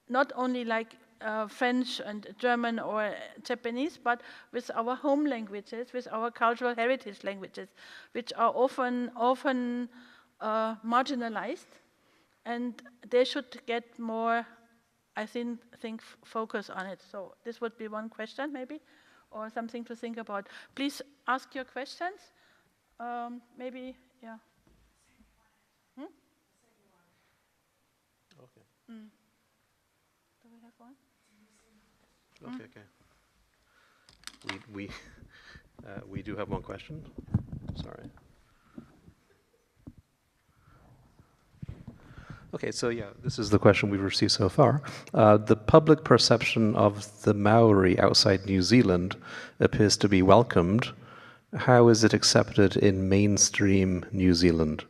not only like French and German or Japanese, but with our home languages, with our cultural heritage languages, which are often marginalized, and they should get more, I think focus on it. So this would be one question maybe, or something to think about. Please ask your questions. Maybe, yeah. Okay. Do we have one? Okay. We do have one question. Sorry. Okay, so yeah, this is the question we've received so far. The public perception of the Maori outside New Zealand appears to be welcomed. How is it accepted in mainstream New Zealand?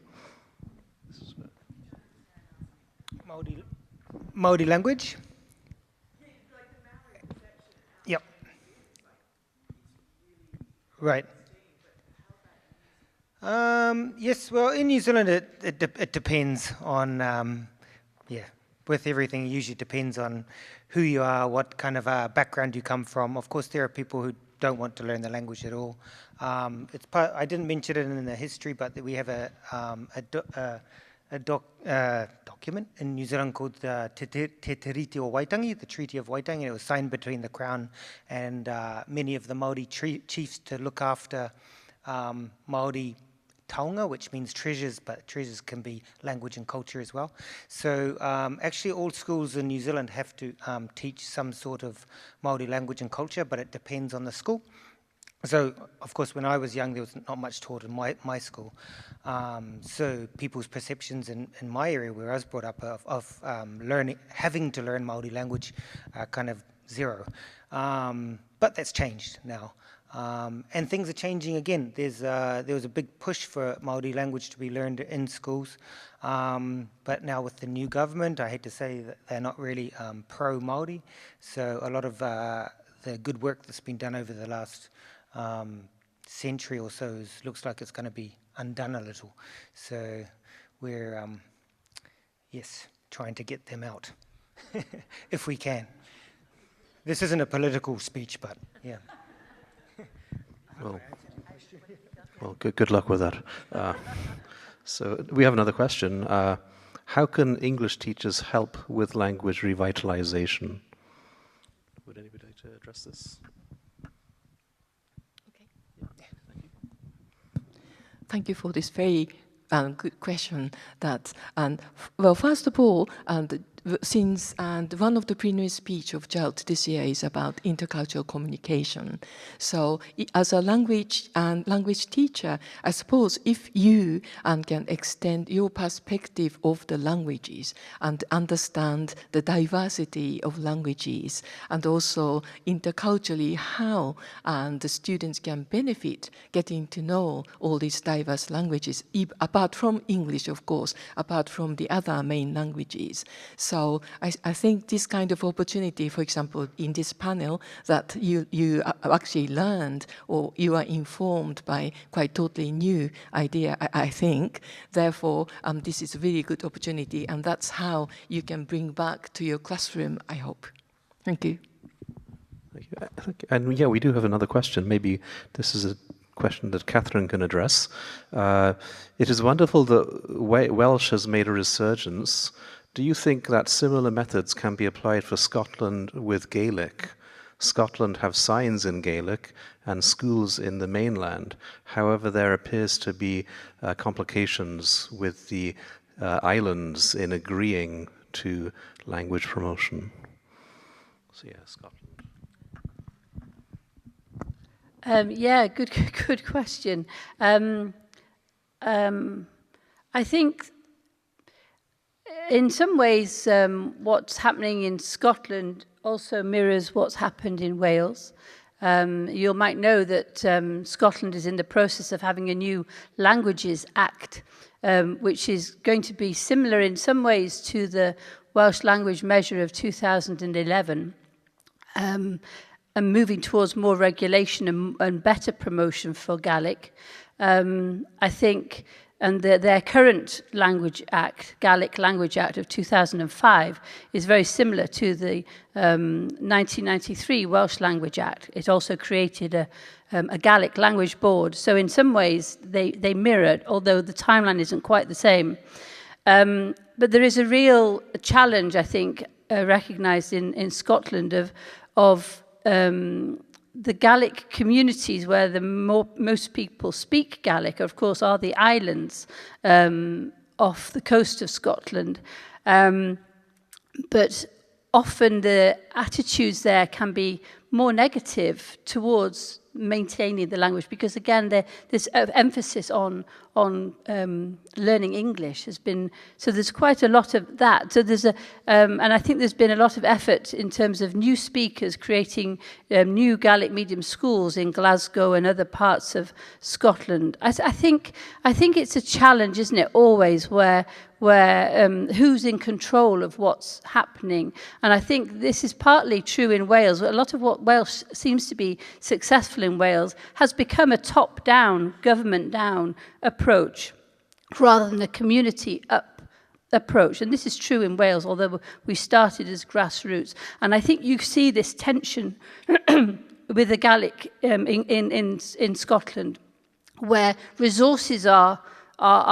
Māori language? Yep. Right. Yes, well, in New Zealand, it depends on, with everything, it usually depends on who you are, what kind of background you come from. Of course, there are people who don't want to learn the language at all. I didn't mention it in the history, but we have a document in New Zealand called Te Tiriti o Waitangi, the Treaty of Waitangi. It was signed between the Crown and many of the Māori chiefs to look after Māori taonga, which means treasures, but treasures can be language and culture as well. So actually all schools in New Zealand have to teach some sort of Māori language and culture, but it depends on the school. So, of course, when I was young, there was not much taught in my school. So people's perceptions in my area where I was brought up of having to learn Māori language are kind of zero. But that's changed now. And things are changing again. There was a big push for Māori language to be learned in schools. But now with the new government, I hate to say that they're not really pro-Māori. So a lot of the good work that's been done over the last century or so looks like it's going to be undone a little. So we're, trying to get them out, if we can. This isn't a political speech, but yeah. Well, good luck with that. So we have another question. How can English teachers help with language revitalization? Would anybody like to address this? Okay. Yeah, thank you. Thank you for this very good question. Well, first of all, since one of the plenary speech of JALT this year is about intercultural communication. So as a language teacher, I suppose if you can extend your perspective of the languages and understand the diversity of languages, and also interculturally how the students can benefit getting to know all these diverse languages, apart from English, of course, apart from the other main languages. So I think this kind of opportunity, for example, in this panel, that you actually learned or you are informed by quite totally new idea, I think. Therefore, this is a really good opportunity, and that's how you can bring back to your classroom, I hope. Thank you. Thank you. And yeah, we do have another question. Maybe this is a question that Kathryn can address. It is wonderful that Welsh has made a resurgence. Do you think that similar methods can be applied for Scotland with Gaelic? Scotland have signs in Gaelic and schools in the mainland. However, there appears to be complications with the islands in agreeing to language promotion. So yeah, Scotland. Yeah, good question. I think in some ways what's happening in Scotland also mirrors what's happened in Wales. You might know that Scotland is in the process of having a new Languages Act, which is going to be similar in some ways to the Welsh language measure of 2011, and moving towards more regulation and better promotion for Gaelic. I think, and their current Language Act, Gaelic Language Act of 2005, is very similar to the 1993 Welsh Language Act. It also created a Gaelic language board. So in some ways they mirrored, although the timeline isn't quite the same. But there is a real challenge, I think, recognised in Scotland of the Gaelic communities where most people speak Gaelic, of course, are the islands off the coast of Scotland. But often the attitudes there can be more negative towards maintaining the language, because again this emphasis on learning English has been, so there's quite a lot of that. So there's and I think there's been a lot of effort in terms of new speakers creating new Gaelic medium schools in Glasgow and other parts of Scotland. I think it's a challenge, isn't it, always, where who's in control of what's happening. And I think this is partly true in Wales. A lot of what Welsh seems to be successful in Wales has become a top-down, government-down approach rather than a community-up approach. And this is true in Wales, although we started as grassroots. And I think you see this tension with the Gaelic in Scotland, where resources are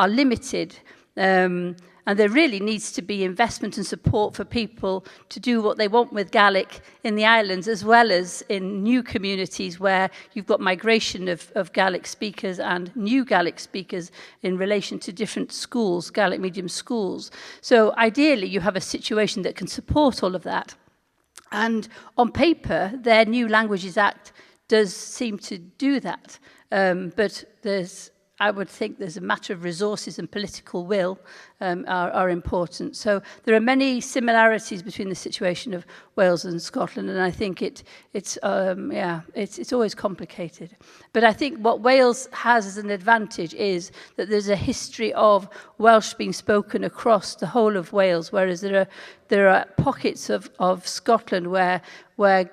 limited. And there really needs to be investment and support for people to do what they want with Gaelic in the islands, as well as in new communities where you've got migration of Gaelic speakers and new Gaelic speakers in relation to different schools, Gaelic medium schools. So ideally you have a situation that can support all of that. And on paper, their New Languages Act does seem to do that. But I would think there's a matter of resources and political will are important. So there are many similarities between the situation of Wales and Scotland, and I think it's always complicated. But I think what Wales has as an advantage is that there's a history of Welsh being spoken across the whole of Wales, whereas there are pockets of Scotland where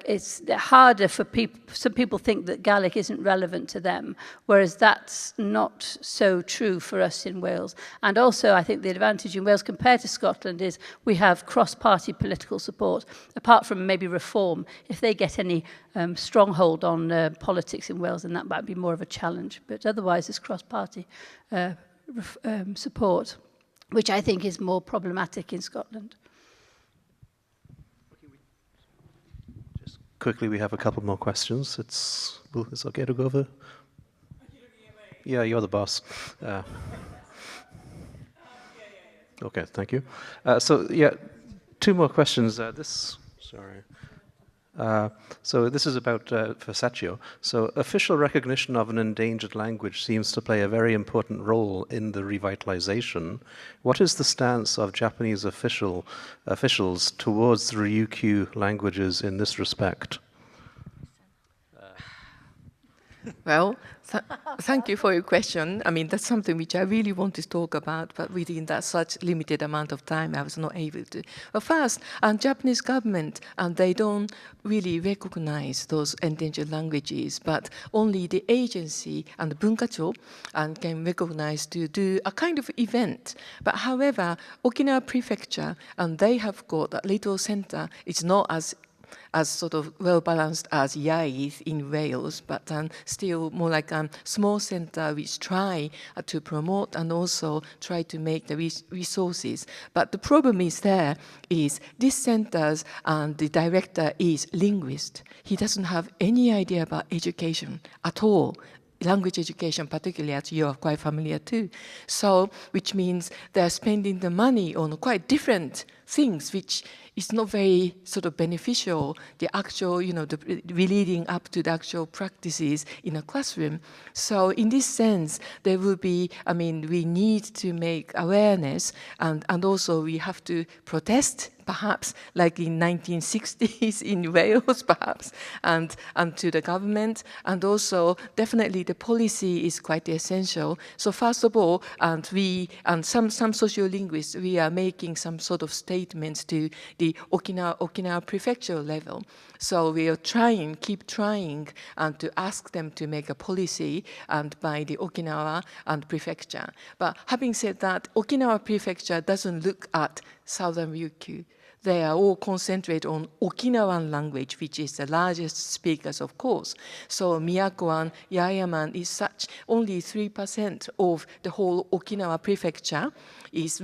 it's harder for people. Some people think that Gaelic isn't relevant to them, whereas that's not so true for us in Wales. And also, I think the advantage in Wales compared to Scotland is we have cross-party political support, apart from maybe Reform. If they get any stronghold on politics in Wales, then that might be more of a challenge. But otherwise, it's cross-party support, which I think is more problematic in Scotland. Quickly, we have a couple more questions. It's okay to go over? Yeah, you're the boss. Okay, thank you. So, yeah, two more questions. So this is about for Sachiyo. So official recognition of an endangered language seems to play a very important role in the revitalization. What is the stance of Japanese officials towards the Ryukyu languages in this respect? Well, thank you for your question. I mean, that's something which I really want to talk about, but within that such limited amount of time, I was not able to. But first, Japanese government, they don't really recognize those endangered languages, but only the agency and the Bunka-cho can recognize to do a kind of event. But however, Okinawa Prefecture, they have got a little center. It's not as sort of well-balanced as IAITH in Wales, but still more like a small center which try to promote and also try to make the resources. But the problem is this centers and the director is linguist. He doesn't have any idea about education at all. Language education, particularly, as you are quite familiar too. So, which means they're spending the money on quite different things, which is not very sort of beneficial, the actual, the leading up to the actual practices in a classroom. So in this sense, there will be, we need to make awareness and also we have to protest, perhaps like in 1960s in Wales, perhaps, and to the government. And also, definitely the policy is quite essential. So first of all, we and some sociolinguists, we are making some sort of statements to the Okinawa prefecture level. So we are keep trying to ask them to make a policy by the Okinawa and prefecture. But having said that, Okinawa prefecture doesn't look at Southern Ryukyu. They are all concentrated on Okinawan language, which is the largest speakers, of course. So Miyako and Yaeyaman is such only 3% of the whole Okinawa prefecture is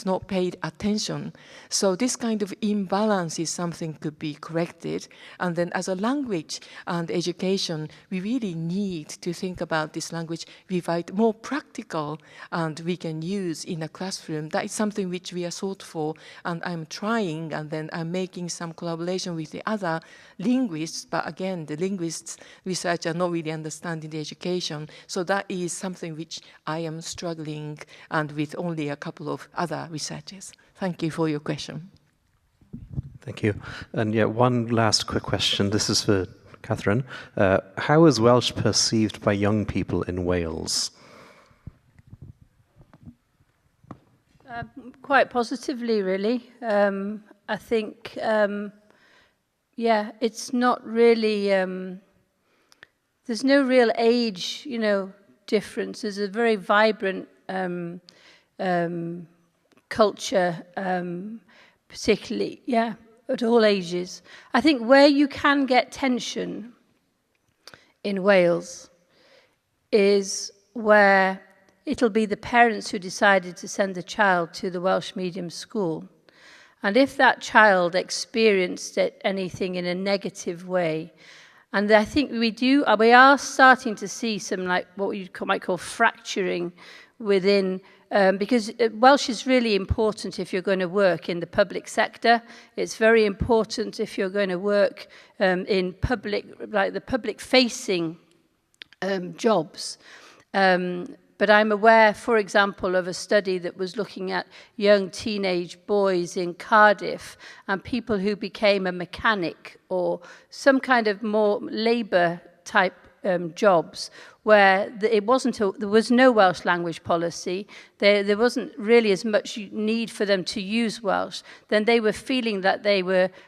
not paid attention. So this kind of imbalance is something could be corrected. And then as a language and education, we really need to think about this language, revite more practical and we can use in a classroom. That is something which we are sought for, and I'm trying, and then I'm making some collaboration with the other linguists, but again, the linguists research are not really understanding the education. So that is something which I am struggling and with only a couple of other researchers. Thank you for your question. Thank you. And yeah, one last quick question. This is for Kathryn. How is Welsh perceived by young people in Wales? Quite positively, really. I think, it's not really, there's no real age, difference. There's a very vibrant culture, particularly, at all ages. I think where you can get tension in Wales is where it'll be the parents who decided to send a child to the Welsh medium school. And if that child experienced anything in a negative way, and I think we are starting to see some like what you might call fracturing within, because Welsh is really important if you're going to work in the public sector. It's very important if you're going to work in the public-facing jobs. But I'm aware, for example, of a study that was looking at young teenage boys in Cardiff and people who became a mechanic or some kind of more labour type jobs where there was no Welsh language policy, there wasn't really as much need for them to use Welsh, then they were feeling that they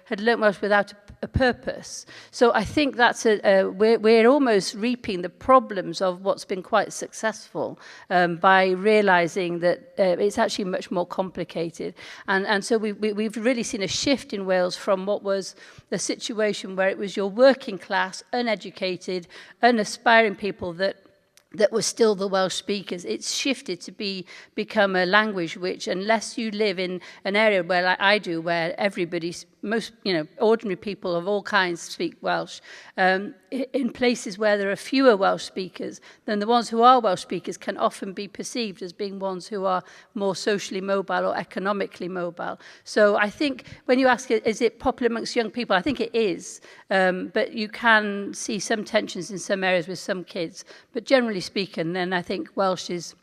had learnt Welsh without a purpose. So I think that's we're almost reaping the problems of what's been quite successful by realising that it's actually much more complicated. And so we've really seen a shift in Wales from what was the situation where it was your working class, uneducated, unaspiring people that were still the Welsh speakers. It's shifted to become a language which, unless you live in an area where, like I do, where everybody most, ordinary people of all kinds speak Welsh. In places where there are fewer Welsh speakers, then the ones who are Welsh speakers can often be perceived as being ones who are more socially mobile or economically mobile. So I think when you ask, is it popular amongst young people? I think it is, but you can see some tensions in some areas with some kids. But generally speaking, then I think Welsh is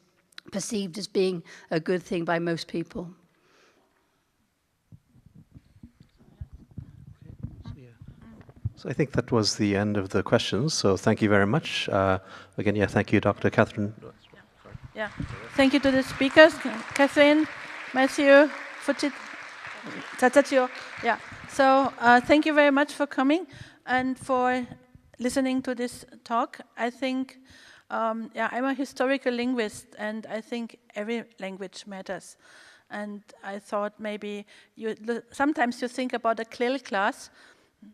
perceived as being a good thing by most people. So I think that was the end of the questions. So thank you very much. Again, thank you, Dr. Kathryn. Yeah, thank you to the speakers, Kathryn, Matthew, Sachiyo. Yeah, so thank you very much for coming and for listening to this talk. I think, I'm a historical linguist, and I think every language matters. And I thought maybe sometimes you think about a CLIL class.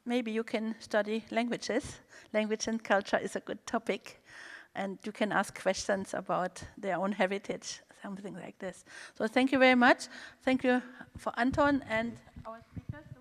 Maybe you can study languages. Language and culture is a good topic, and you can ask questions about their own heritage, something like this. So thank you very much. Thank you for Anton and our speakers.